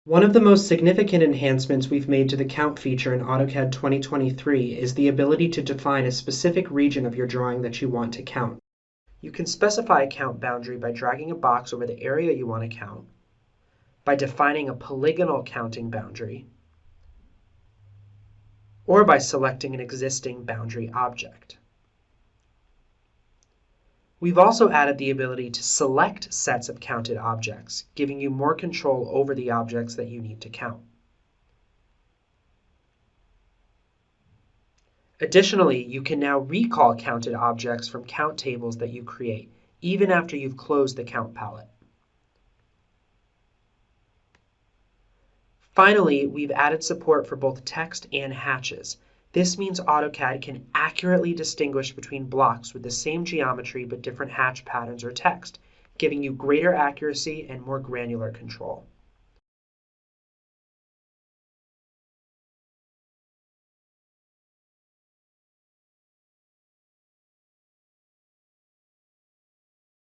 One of the most significant enhancements we've made to the count feature in AutoCAD 2023 is the ability to define a specific region of your drawing that you want to count. You can specify a count boundary by dragging a box over the area you want to count, by defining a polygonal counting boundary, or by selecting an existing boundary object. We've also added the ability to select sets of counted objects, giving you more control over the objects that you need to count. Additionally, you can now recall counted objects from count tables that you create, even after you've closed the count palette. Finally, we've added support for both text and hatches. This means AutoCAD can accurately distinguish between blocks with the same geometry but different hatch patterns or text, giving you greater accuracy and more granular control.